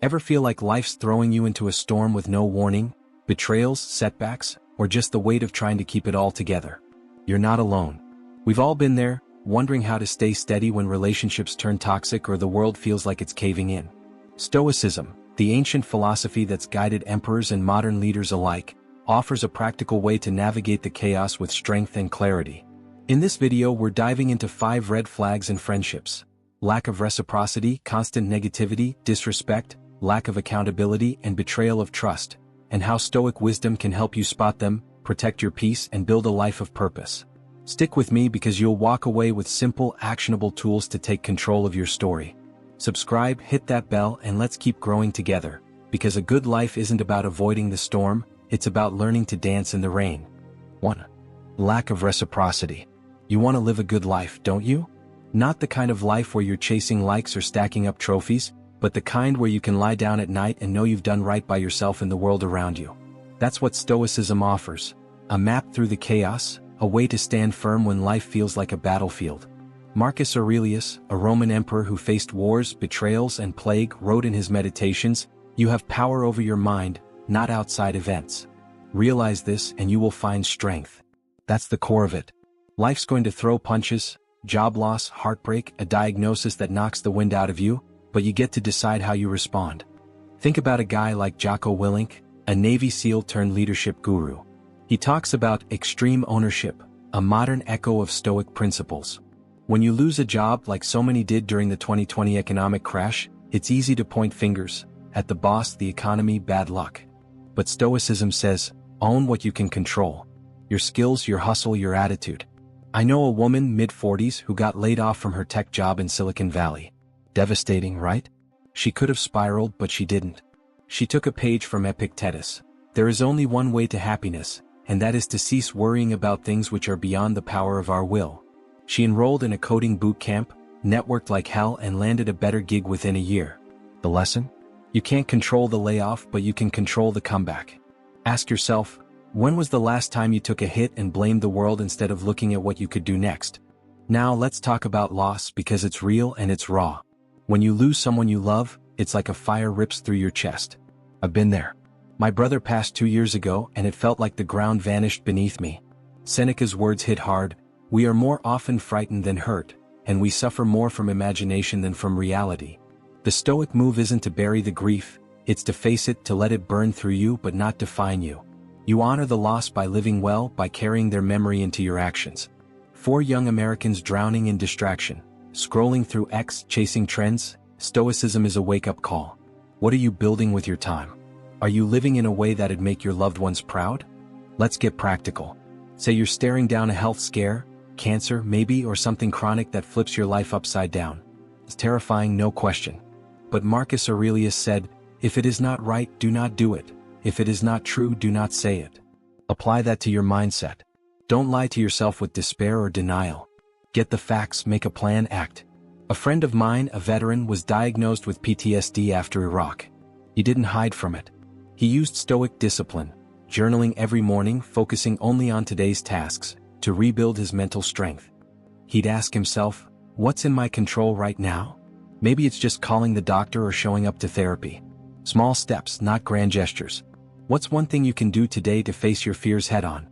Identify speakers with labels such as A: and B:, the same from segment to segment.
A: Ever feel like life's throwing you into a storm with no warning, betrayals, setbacks, or just the weight of trying to keep it all together? You're not alone. We've all been there, wondering how to stay steady when relationships turn toxic or the world feels like it's caving in. Stoicism, the ancient philosophy that's guided emperors and modern leaders alike, offers a practical way to navigate the chaos with strength and clarity. In this video, we're diving into 5 red flags in friendships: lack of reciprocity, constant negativity, disrespect, lack of accountability, and betrayal of trust, and how Stoic wisdom can help you spot them, protect your peace, and build a life of purpose. Stick with me because you'll walk away with simple, actionable tools to take control of your story. Subscribe, hit that bell, and let's keep growing together, because a good life isn't about avoiding the storm, it's about learning to dance in the rain. 1. Lack of reciprocity. You want to live a good life, don't you? Not the kind of life where you're chasing likes or stacking up trophies, but the kind where you can lie down at night and know you've done right by yourself and the world around you. That's what Stoicism offers: a map through the chaos, a way to stand firm when life feels like a battlefield. Marcus Aurelius, a Roman emperor who faced wars, betrayals, and plague, wrote in his Meditations, "You have power over your mind, not outside events. Realize this and you will find strength." That's the core of it. Life's going to throw punches: job loss, heartbreak, a diagnosis that knocks the wind out of you, but you get to decide how you respond. Think about a guy like Jocko Willink, a Navy SEAL turned leadership guru. He talks about extreme ownership, a modern echo of Stoic principles. When you lose a job like so many did during the 2020 economic crash, it's easy to point fingers at the boss, the economy, bad luck. But Stoicism says, own what you can control: your skills, your hustle, your attitude. I know a woman mid-40s who got laid off from her tech job in Silicon Valley. Devastating, right? She could have spiraled, but she didn't. She took a page from Epictetus. There is only one way to happiness, and that is to cease worrying about things which are beyond the power of our will. She enrolled in a coding boot camp, networked like hell, and landed a better gig within a year. The lesson? You can't control the layoff, but you can control the comeback. Ask yourself, when was the last time you took a hit and blamed the world instead of looking at what you could do next? Now let's talk about loss, because it's real and it's raw. When you lose someone you love, it's like a fire rips through your chest. I've been there. My brother passed 2 years ago, and it felt like the ground vanished beneath me. Seneca's words hit hard: we are more often frightened than hurt, and we suffer more from imagination than from reality. The Stoic move isn't to bury the grief, it's to face it, to let it burn through you but not define you. You honor the loss by living well, by carrying their memory into your actions. 4 young Americans drowning in distraction, scrolling through X, chasing trends. Stoicism is a wake-up call. What are you building with your time? Are you living in a way that'd make your loved ones proud? Let's get practical. Say you're staring down a health scare, cancer maybe, or something chronic that flips your life upside down. It's terrifying, no question. But Marcus Aurelius said, if it is not right, do not do it. If it is not true, do not say it. Apply that to your mindset. Don't lie to yourself with despair or denial. Get the facts, make a plan, act. A friend of mine, a veteran, was diagnosed with PTSD after Iraq. He didn't hide from it. He used Stoic discipline, journaling every morning, focusing only on today's tasks, to rebuild his mental strength. He'd ask himself, what's in my control right now? Maybe it's just calling the doctor or showing up to therapy. Small steps, not grand gestures. What's one thing you can do today to face your fears head-on?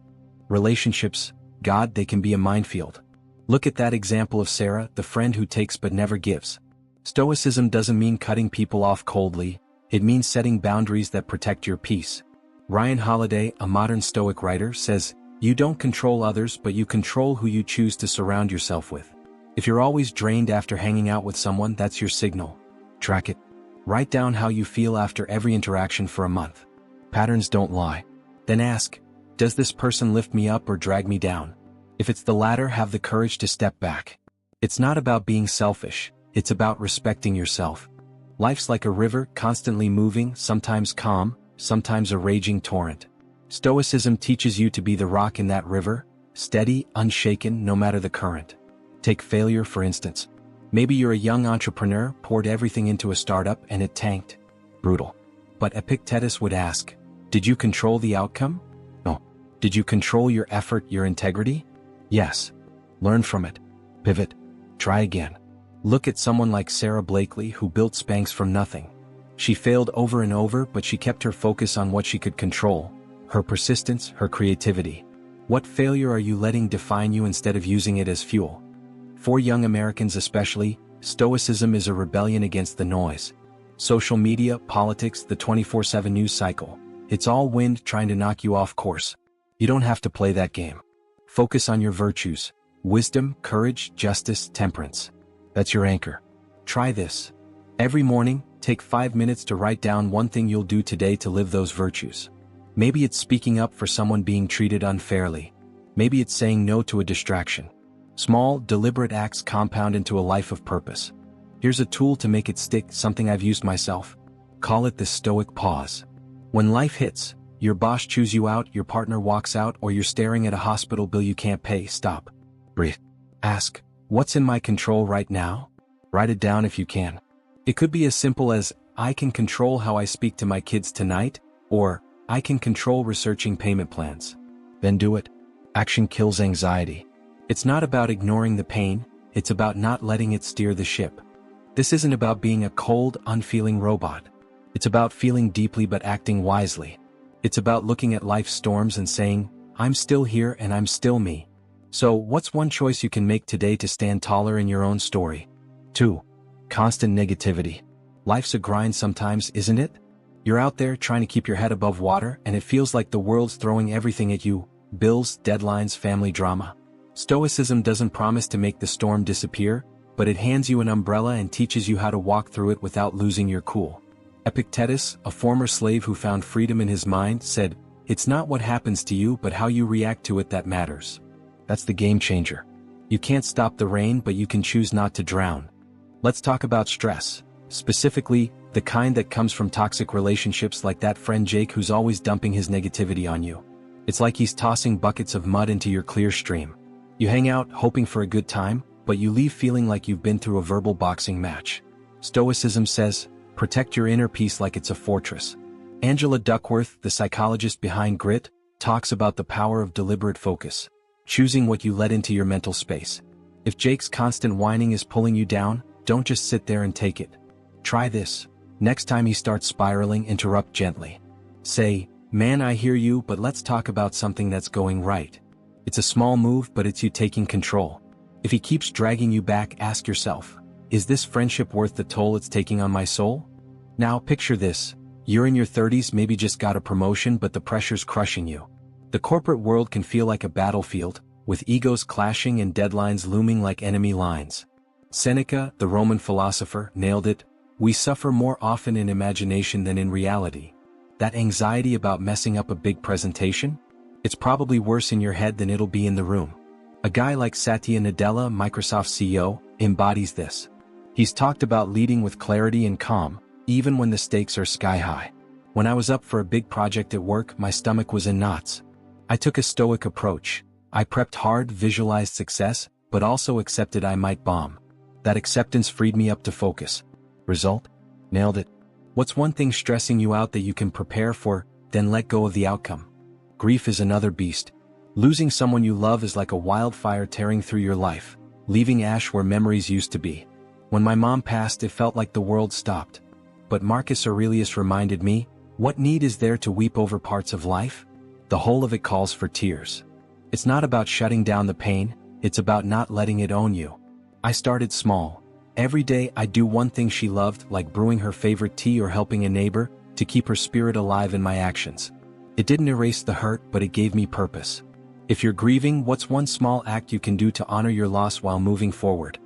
A: Relationships, God, they can be a minefield. Look at that example of Sarah, the friend who takes but never gives. Stoicism doesn't mean cutting people off coldly, it means setting boundaries that protect your peace. Ryan Holiday, a modern Stoic writer, says, you don't control others, but you control who you choose to surround yourself with. If you're always drained after hanging out with someone, that's your signal. Track it. Write down how you feel after every interaction for a month. Patterns don't lie. Then ask, does this person lift me up or drag me down? If it's the latter, have the courage to step back. It's not about being selfish, it's about respecting yourself. Life's like a river, constantly moving, sometimes calm, sometimes a raging torrent. Stoicism teaches you to be the rock in that river, steady, unshaken, no matter the current. Take failure, for instance. Maybe you're a young entrepreneur, poured everything into a startup and it tanked. Brutal. But Epictetus would ask, did you control the outcome? No. Did you control your effort, your integrity? Yes. Learn from it. Pivot. Try again. Look at someone like Sarah Blakely, who built Spanx from nothing. She failed over and over, but she kept her focus on what she could control: her persistence, her creativity. What failure are you letting define you instead of using it as fuel? For young Americans especially, Stoicism is a rebellion against the noise. Social media, politics, the 24/7 news cycle. It's all wind trying to knock you off course. You don't have to play that game. Focus on your virtues: wisdom, courage, justice, temperance. That's your anchor. Try this. Every morning, take 5 minutes to write down one thing you'll do today to live those virtues. Maybe it's speaking up for someone being treated unfairly. Maybe it's saying no to a distraction. Small, deliberate acts compound into a life of purpose. Here's a tool to make it stick, something I've used myself. Call it the Stoic pause. When life hits, your boss chews you out, your partner walks out, or you're staring at a hospital bill you can't pay, stop. Breathe. Ask, what's in my control right now? Write it down if you can. It could be as simple as, I can control how I speak to my kids tonight, or, I can control researching payment plans. Then do it. Action kills anxiety. It's not about ignoring the pain, it's about not letting it steer the ship. This isn't about being a cold, unfeeling robot. It's about feeling deeply but acting wisely. It's about looking at life's storms and saying, I'm still here and I'm still me. So, what's one choice you can make today to stand taller in your own story? 2. Constant negativity. Life's a grind sometimes, isn't it? You're out there trying to keep your head above water, and it feels like the world's throwing everything at you: bills, deadlines, family drama. Stoicism doesn't promise to make the storm disappear, but it hands you an umbrella and teaches you how to walk through it without losing your cool. Epictetus, a former slave who found freedom in his mind, said, "It's not what happens to you but how you react to it that matters." That's the game changer. You can't stop the rain, but you can choose not to drown. Let's talk about stress. Specifically, the kind that comes from toxic relationships, like that friend Jake who's always dumping his negativity on you. It's like he's tossing buckets of mud into your clear stream. You hang out hoping for a good time, but you leave feeling like you've been through a verbal boxing match. Stoicism says, protect your inner peace like it's a fortress. Angela Duckworth, the psychologist behind Grit, talks about the power of deliberate focus, choosing what you let into your mental space. If Jake's constant whining is pulling you down, don't just sit there and take it. Try this. Next time he starts spiraling, interrupt gently. Say, "Man, I hear you, but let's talk about something that's going right." It's a small move, but it's you taking control. If he keeps dragging you back, ask yourself, is this friendship worth the toll it's taking on my soul? Now picture this. You're in your 30s, maybe just got a promotion, but the pressure's crushing you. The corporate world can feel like a battlefield, with egos clashing and deadlines looming like enemy lines. Seneca, the Roman philosopher, nailed it. We suffer more often in imagination than in reality. That anxiety about messing up a big presentation? It's probably worse in your head than it'll be in the room. A guy like Satya Nadella, Microsoft CEO, embodies this. He's talked about leading with clarity and calm, even when the stakes are sky high. When I was up for a big project at work, my stomach was in knots. I took a stoic approach. I prepped hard, visualized success, but also accepted I might bomb. That acceptance freed me up to focus. Result? Nailed it. What's one thing stressing you out that you can prepare for, then let go of the outcome? Grief is another beast. Losing someone you love is like a wildfire tearing through your life, leaving ash where memories used to be. When my mom passed, it felt like the world stopped. But Marcus Aurelius reminded me, what need is there to weep over parts of life? The whole of it calls for tears. It's not about shutting down the pain, it's about not letting it own you. I started small. Every day I'd do one thing she loved, like brewing her favorite tea or helping a neighbor, to keep her spirit alive in my actions. It didn't erase the hurt, but it gave me purpose. If you're grieving, what's one small act you can do to honor your loss while moving forward?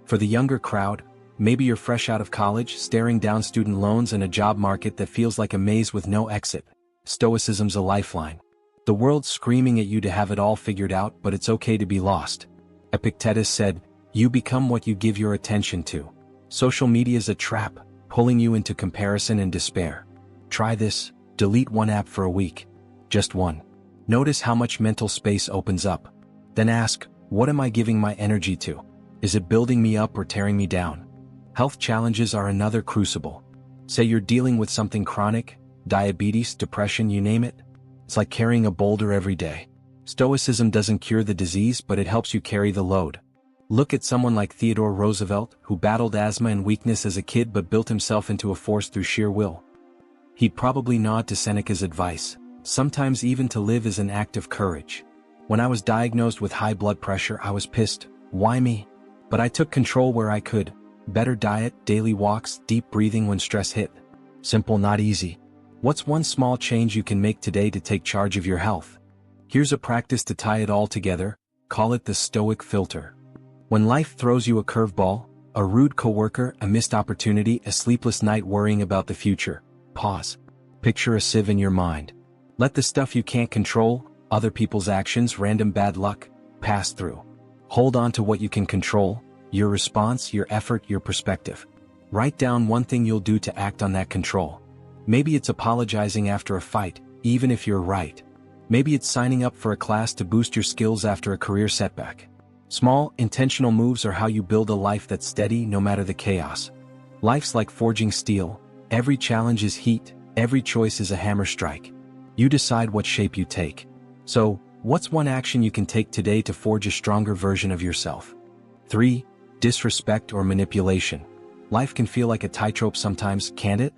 A: For the younger crowd, maybe you're fresh out of college, staring down student loans and a job market that feels like a maze with no exit. Stoicism's a lifeline. The world's screaming at you to have it all figured out, but it's okay to be lost. Epictetus said, you become what you give your attention to. Social media's a trap, pulling you into comparison and despair. Try this. Delete one app for a week. Just one. Notice how much mental space opens up. Then ask, what am I giving my energy to? Is it building me up or tearing me down? Health challenges are another crucible. Say you're dealing with something chronic, diabetes, depression, you name it. It's like carrying a boulder every day. Stoicism doesn't cure the disease, but it helps you carry the load. Look at someone like Theodore Roosevelt, who battled asthma and weakness as a kid but built himself into a force through sheer will. He'd probably nod to Seneca's advice. Sometimes even to live is an act of courage. When I was diagnosed with high blood pressure, I was pissed. Why me? But I took control where I could. Better diet, daily walks, deep breathing when stress hit. Simple, not easy. What's one small change you can make today to take charge of your health? Here's a practice to tie it all together. Call it the Stoic filter. When life throws you a curveball, a rude coworker, a missed opportunity, a sleepless night worrying about the future, pause. Picture a sieve in your mind. Let the stuff you can't control, other people's actions, random bad luck, pass through. Hold on to what you can control, your response, your effort, your perspective. Write down one thing you'll do to act on that control. Maybe it's apologizing after a fight, even if you're right. Maybe it's signing up for a class to boost your skills after a career setback. Small, intentional moves are how you build a life that's steady no matter the chaos. Life's like forging steel. Every challenge is heat, every choice is a hammer strike. You decide what shape you take. So, what's one action you can take today to forge a stronger version of yourself? 3. Disrespect or manipulation. Life can feel like a tightrope sometimes, can't it?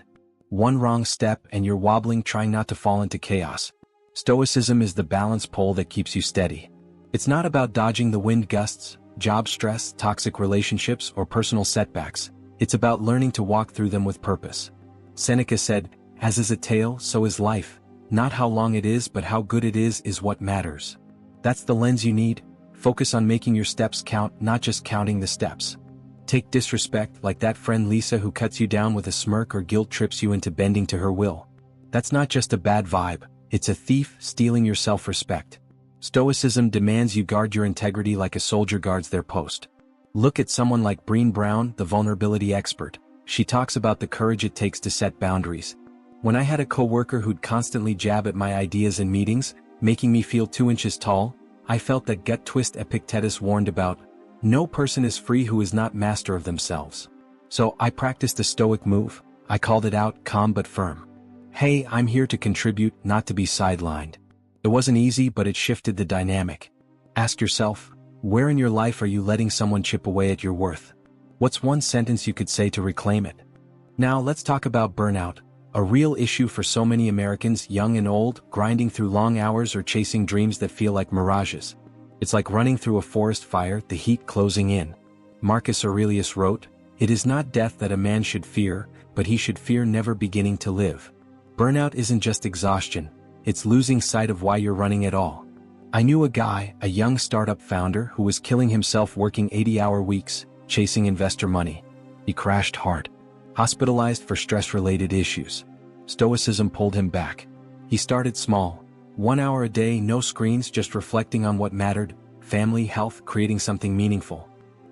A: One wrong step and you're wobbling, trying not to fall into chaos. Stoicism is the balance pole that keeps you steady. It's not about dodging the wind gusts, job stress, toxic relationships, or personal setbacks. It's about learning to walk through them with purpose. Seneca said, "As is a tale, so is life. Not how long it is, but how good it is what matters." That's the lens you need. Focus on making your steps count, not just counting the steps. Take disrespect, like that friend Lisa who cuts you down with a smirk or guilt trips you into bending to her will. That's not just a bad vibe, it's a thief stealing your self-respect. Stoicism demands you guard your integrity like a soldier guards their post. Look at someone like Brené Brown, the vulnerability expert. She talks about the courage it takes to set boundaries. When I had a coworker who'd constantly jab at my ideas in meetings, making me feel 2 inches tall, I felt that gut twist Epictetus warned about. No person is free who is not master of themselves. So I practiced the Stoic move. I called it out, calm but firm. Hey, I'm here to contribute, not to be sidelined. It wasn't easy, but it shifted the dynamic. Ask yourself, where in your life are you letting someone chip away at your worth? What's one sentence you could say to reclaim it? Now let's talk about burnout. A real issue for so many Americans, young and old, grinding through long hours or chasing dreams that feel like mirages. It's like running through a forest fire, the heat closing in. Marcus Aurelius wrote, "It is not death that a man should fear, but he should fear never beginning to live." Burnout isn't just exhaustion, it's losing sight of why you're running at all. I knew a guy, a young startup founder, who was killing himself working 80-hour weeks, chasing investor money. He crashed hard. Hospitalized for stress-related issues. Stoicism pulled him back. He started small. 1 hour a day, no screens, just reflecting on what mattered, family, health, creating something meaningful.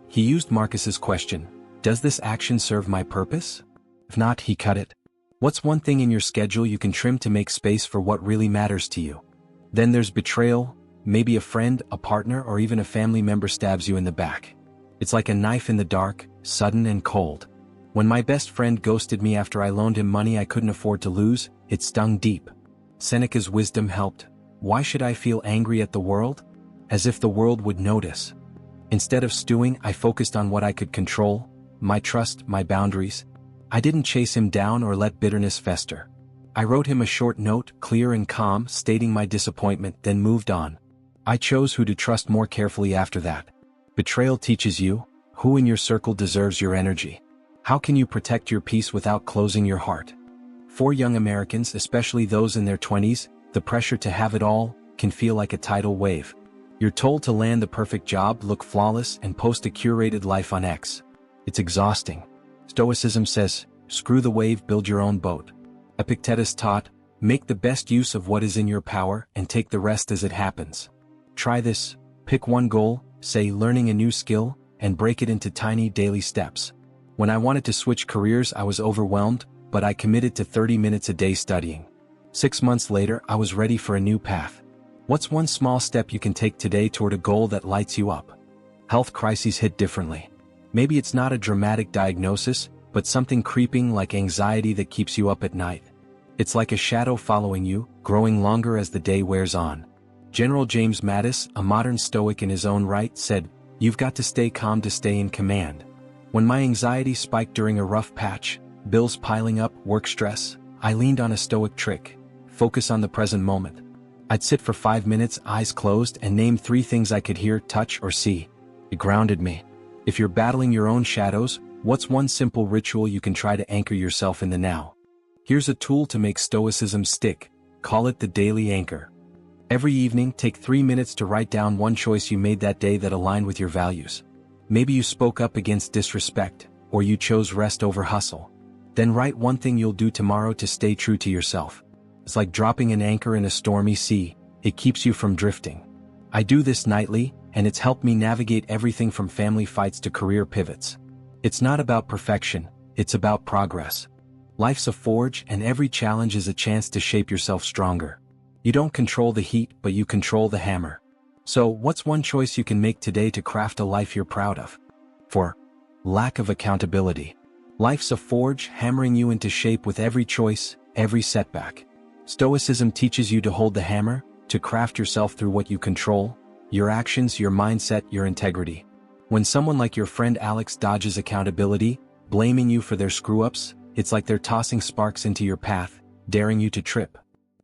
A: He used Marcus's question, "Does this action serve my purpose?" If not, he cut it. What's one thing in your schedule you can trim to make space for what really matters to you? Then there's betrayal. Maybe a friend, a partner, or even a family member stabs you in the back. It's like a knife in the dark, sudden and cold. When my best friend ghosted me after I loaned him money I couldn't afford to lose, it stung deep. Seneca's wisdom helped. Why should I feel angry at the world? As if the world would notice. Instead of stewing, I focused on what I could control, my trust, my boundaries. I didn't chase him down or let bitterness fester. I wrote him a short note, clear and calm, stating my disappointment, then moved on. I chose who to trust more carefully after that. Betrayal teaches you, who in your circle deserves your energy. How can you protect your peace without closing your heart? For young Americans, especially those in their 20s, the pressure to have it all can feel like a tidal wave. You're told to land the perfect job, look flawless, and post a curated life on X. It's exhausting. Stoicism says, screw the wave, build your own boat. Epictetus taught, make the best use of what is in your power and take the rest as it happens. Try this, pick one goal, say learning a new skill, and break it into tiny daily steps. When I wanted to switch careers, I was overwhelmed, but I committed to 30 minutes a day studying. 6 months later, I was ready for a new path. What's one small step you can take today toward a goal that lights you up? Health crises hit differently. Maybe it's not a dramatic diagnosis, but something creeping like anxiety that keeps you up at night. It's like a shadow following you, growing longer as the day wears on. General James Mattis, a modern Stoic in his own right, said, You've got to stay calm to stay in command. When my anxiety spiked during a rough patch, bills piling up, work stress, I leaned on a Stoic trick: focus on the present moment. I'd sit for 5 minutes, eyes closed, and name 3 things I could hear, touch, or see. It grounded me. If you're battling your own shadows, what's one simple ritual you can try to anchor yourself in the now? Here's a tool to make Stoicism stick. Call it the daily anchor. Every evening, take 3 minutes to write down one choice you made that day that aligned with your values. Maybe you spoke up against disrespect, or you chose rest over hustle. Then write one thing you'll do tomorrow to stay true to yourself. It's like dropping an anchor in a stormy sea. It keeps you from drifting. I do this nightly, and it's helped me navigate everything from family fights to career pivots. It's not about perfection, it's about progress. Life's a forge, and every challenge is a chance to shape yourself stronger. You don't control the heat, but you control the hammer. So, what's one choice you can make today to craft a life you're proud of? 4. Lack of accountability. Life's a forge, hammering you into shape with every choice, every setback. Stoicism teaches you to hold the hammer, to craft yourself through what you control: your actions, your mindset, your integrity. When someone like your friend Alex dodges accountability, blaming you for their screw-ups, it's like they're tossing sparks into your path, daring you to trip.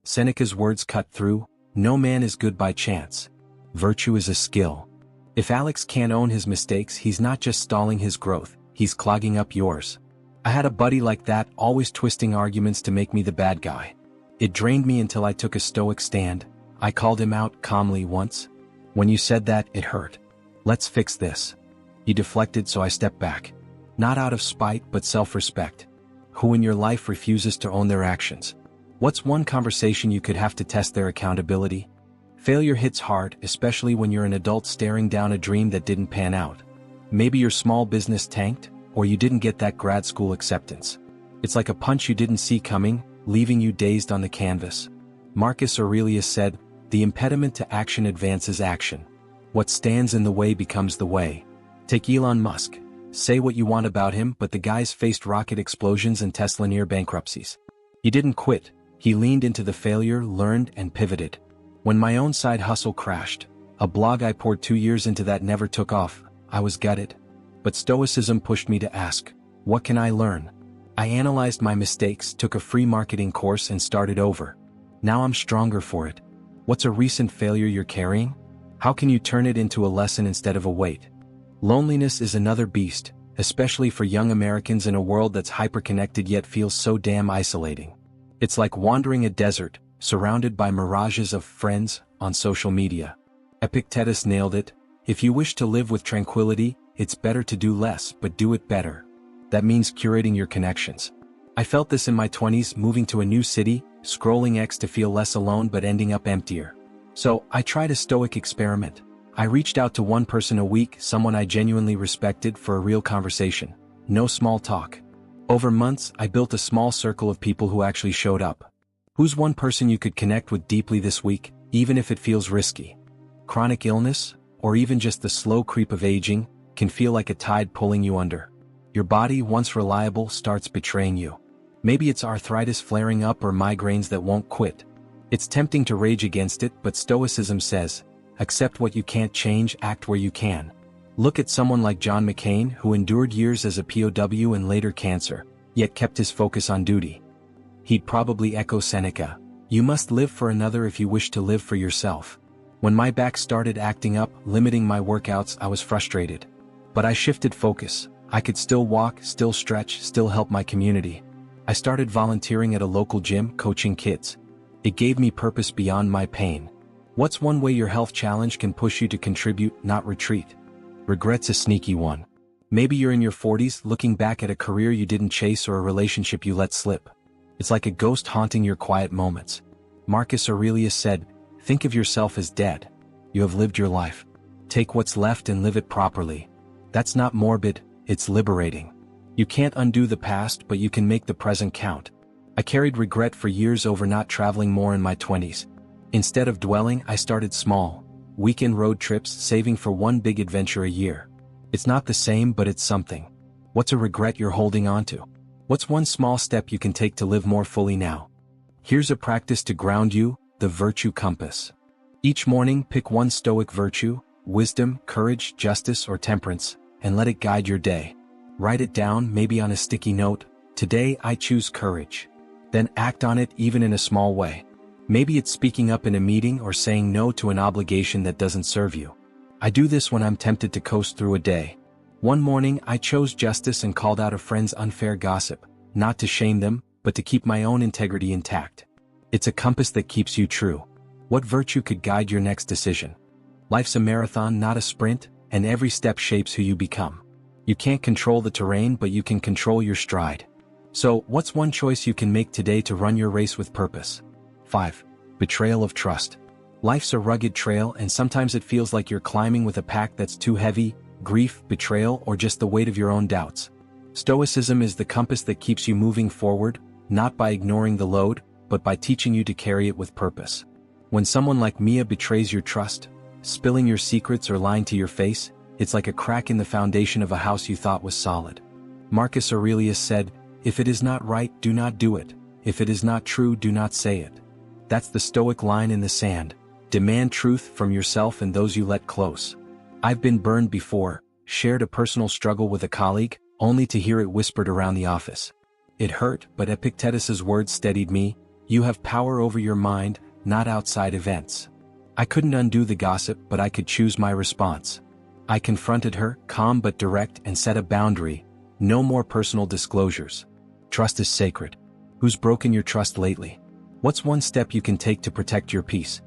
A: Seneca's words cut through: no man is good by chance. Virtue is a skill. If Alex can't own his mistakes, he's not just stalling his growth, he's clogging up yours. I had a buddy like that, always twisting arguments to make me the bad guy. It drained me until I took a Stoic stand. I called him out calmly once. When you said that, it hurt. Let's fix this. He deflected, so I stepped back. Not out of spite, but self-respect. Who in your life refuses to own their actions? What's one conversation you could have to test their accountability? Failure hits hard, especially when you're an adult staring down a dream that didn't pan out. Maybe your small business tanked, or you didn't get that grad school acceptance. It's like a punch you didn't see coming, leaving you dazed on the canvas. Marcus Aurelius said, "The impediment to action advances action. What stands in the way becomes the way." Take Elon Musk. Say what you want about him, but the guy's faced rocket explosions and Tesla near bankruptcies. He didn't quit. He leaned into the failure, learned, and pivoted. When my own side hustle crashed, a blog I poured 2 years into that never took off, I was gutted. But Stoicism pushed me to ask, what can I learn? I analyzed my mistakes, took a free marketing course, and started over. Now I'm stronger for it. What's a recent failure you're carrying? How can you turn it into a lesson instead of a weight? Loneliness is another beast, especially for young Americans in a world that's hyper-connected yet feels so damn isolating. It's like wandering a desert, surrounded by mirages of friends on social media. Epictetus nailed it: if you wish to live with tranquility, it's better to do less, but do it better. That means curating your connections. I felt this in my 20s, moving to a new city, scrolling X to feel less alone but ending up emptier. So, I tried a Stoic experiment. I reached out to one person a week, someone I genuinely respected, for a real conversation. No small talk. Over months, I built a small circle of people who actually showed up. Who's one person you could connect with deeply this week, even if it feels risky? Chronic illness, or even just the slow creep of aging, can feel like a tide pulling you under. Your body, once reliable, starts betraying you. Maybe it's arthritis flaring up or migraines that won't quit. It's tempting to rage against it, but Stoicism says, accept what you can't change, act where you can. Look at someone like John McCain, who endured years as a POW and later cancer, yet kept his focus on duty. He'd probably echo Seneca, "You must live for another if you wish to live for yourself." When my back started acting up, limiting my workouts, I was frustrated. But I shifted focus. I could still walk, still stretch, still help my community. I started volunteering at a local gym, coaching kids. It gave me purpose beyond my pain. What's one way your health challenge can push you to contribute, not retreat? Regret's a sneaky one. Maybe you're in your 40s, looking back at a career you didn't chase or a relationship you let slip. It's like a ghost haunting your quiet moments. Marcus Aurelius said, think of yourself as dead. You have lived your life. Take what's left and live it properly. That's not morbid, it's liberating. You can't undo the past, but you can make the present count. I carried regret for years over not traveling more in my 20s. Instead of dwelling, I started small. Weekend road trips, saving for one big adventure a year. It's not the same, but it's something. What's a regret you're holding on to? What's one small step you can take to live more fully now? Here's a practice to ground you, the virtue compass. Each morning, pick one Stoic virtue, wisdom, courage, justice, or temperance, and let it guide your day. Write it down, maybe on a sticky note. Today I choose courage. Then act on it even in a small way. Maybe it's speaking up in a meeting or saying no to an obligation that doesn't serve you. I do this when I'm tempted to coast through a day. One morning I chose justice and called out a friend's unfair gossip, not to shame them, but to keep my own integrity intact. It's a compass that keeps you true. What virtue could guide your next decision? Life's a marathon, not a sprint, and every step shapes who you become. You can't control the terrain, but you can control your stride. So, what's one choice you can make today to run your race with purpose? 5. Betrayal of trust. Life's a rugged trail, and sometimes it feels like you're climbing with a pack that's too heavy, grief, betrayal, or just the weight of your own doubts. Stoicism is the compass that keeps you moving forward, not by ignoring the load, but by teaching you to carry it with purpose. When someone like Mia betrays your trust, spilling your secrets or lying to your face, it's like a crack in the foundation of a house you thought was solid. Marcus Aurelius said, "If it is not right, do not do it. If it is not true, do not say it." That's the Stoic line in the sand. Demand truth from yourself and those you let close. I've been burned before, shared a personal struggle with a colleague, only to hear it whispered around the office. It hurt, but Epictetus's words steadied me. You have power over your mind, not outside events. I couldn't undo the gossip, but I could choose my response. I confronted her, calm but direct, and set a boundary. No more personal disclosures. Trust is sacred. Who's broken your trust lately? What's one step you can take to protect your peace?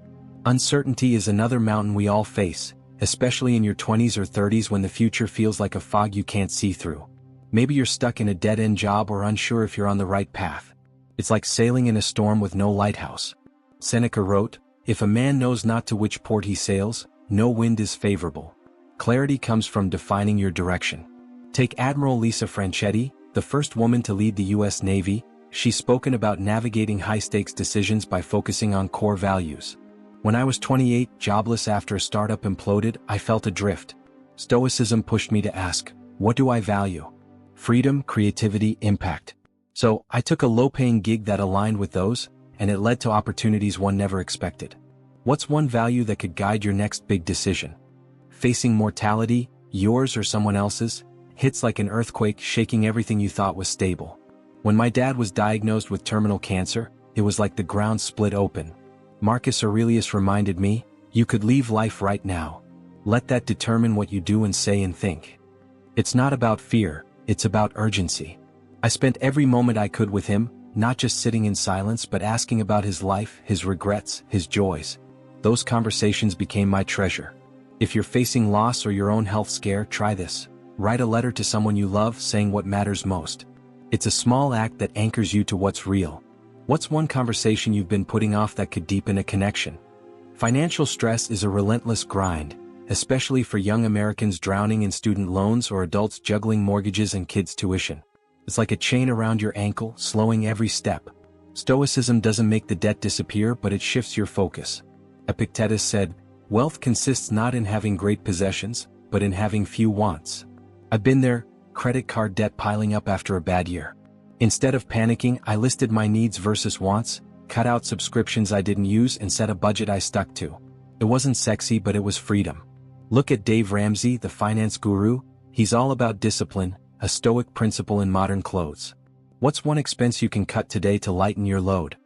A: Uncertainty is another mountain we all face, especially in your 20s or 30s when the future feels like a fog you can't see through. Maybe you're stuck in a dead-end job or unsure if you're on the right path. It's like sailing in a storm with no lighthouse. Seneca wrote, "If a man knows not to which port he sails, no wind is favorable." Clarity comes from defining your direction. Take Admiral Lisa Franchetti, the first woman to lead the U.S. Navy. She's spoken about navigating high-stakes decisions by focusing on core values. When I was 28, jobless after a startup imploded, I felt adrift. Stoicism pushed me to ask, what do I value? Freedom, creativity, impact. So, I took a low-paying gig that aligned with those, and it led to opportunities one never expected. What's one value that could guide your next big decision? Facing mortality, yours or someone else's, hits like an earthquake, shaking everything you thought was stable. When my dad was diagnosed with terminal cancer, it was like the ground split open. Marcus Aurelius reminded me, you could leave life right now. Let that determine what you do and say and think. It's not about fear, it's about urgency. I spent every moment I could with him, not just sitting in silence but asking about his life, his regrets, his joys. Those conversations became my treasure. If you're facing loss or your own health scare, try this. Write a letter to someone you love saying what matters most. It's a small act that anchors you to what's real. What's one conversation you've been putting off that could deepen a connection? Financial stress is a relentless grind, especially for young Americans drowning in student loans or adults juggling mortgages and kids' tuition. It's like a chain around your ankle, slowing every step. Stoicism doesn't make the debt disappear, but it shifts your focus. Epictetus said, "Wealth consists not in having great possessions, but in having few wants." I've been there, credit card debt piling up after a bad year. Instead of panicking, I listed my needs versus wants, cut out subscriptions I didn't use and set a budget I stuck to. It wasn't sexy, but it was freedom. Look at Dave Ramsey, the finance guru. He's all about discipline, a Stoic principle in modern clothes. What's one expense you can cut today to lighten your load?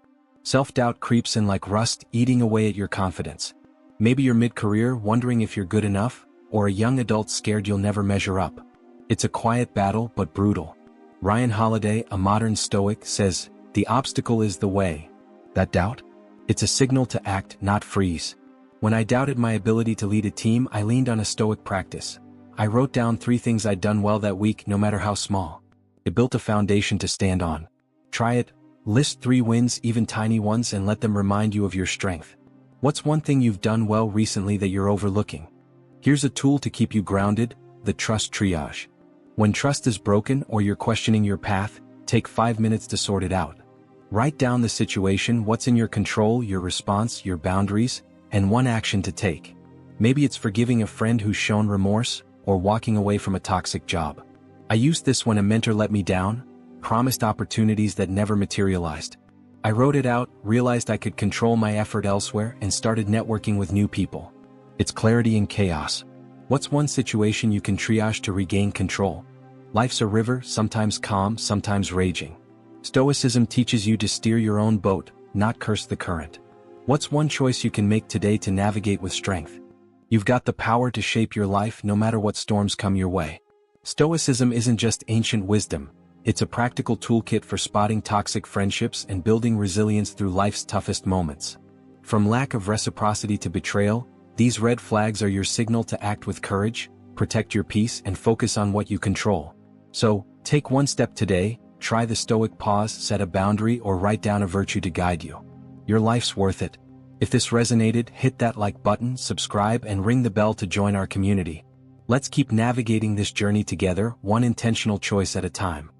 A: Self-doubt creeps in like rust, eating away at your confidence. Maybe you're mid-career wondering if you're good enough, or a young adult scared you'll never measure up. It's a quiet battle but brutal. Ryan Holiday, a modern Stoic, says, "The obstacle is the way." That doubt? It's a signal to act, not freeze. When I doubted my ability to lead a team, I leaned on a Stoic practice. I wrote down 3 things I'd done well that week, no matter how small. It built a foundation to stand on. Try it. List 3 wins, even tiny ones, and let them remind you of your strength. What's one thing you've done well recently that you're overlooking? Here's a tool to keep you grounded, the trust triage. When trust is broken or you're questioning your path, take 5 minutes to sort it out. Write down the situation, what's in your control, your response, your boundaries, and one action to take. Maybe it's forgiving a friend who's shown remorse, or walking away from a toxic job. I used this when a mentor let me down, promised opportunities that never materialized. I wrote it out, realized I could control my effort elsewhere, and started networking with new people. It's clarity in chaos. What's one situation you can triage to regain control? Life's a river, sometimes calm, sometimes raging. Stoicism teaches you to steer your own boat, not curse the current. What's one choice you can make today to navigate with strength? You've got the power to shape your life no matter what storms come your way. Stoicism isn't just ancient wisdom, it's a practical toolkit for spotting toxic friendships and building resilience through life's toughest moments. From lack of reciprocity to betrayal, these red flags are your signal to act with courage, protect your peace, and focus on what you control. So, take one step today, try the Stoic pause, set a boundary, or write down a virtue to guide you. Your life's worth it. If this resonated, hit that like button, subscribe, and ring the bell to join our community. Let's keep navigating this journey together, one intentional choice at a time.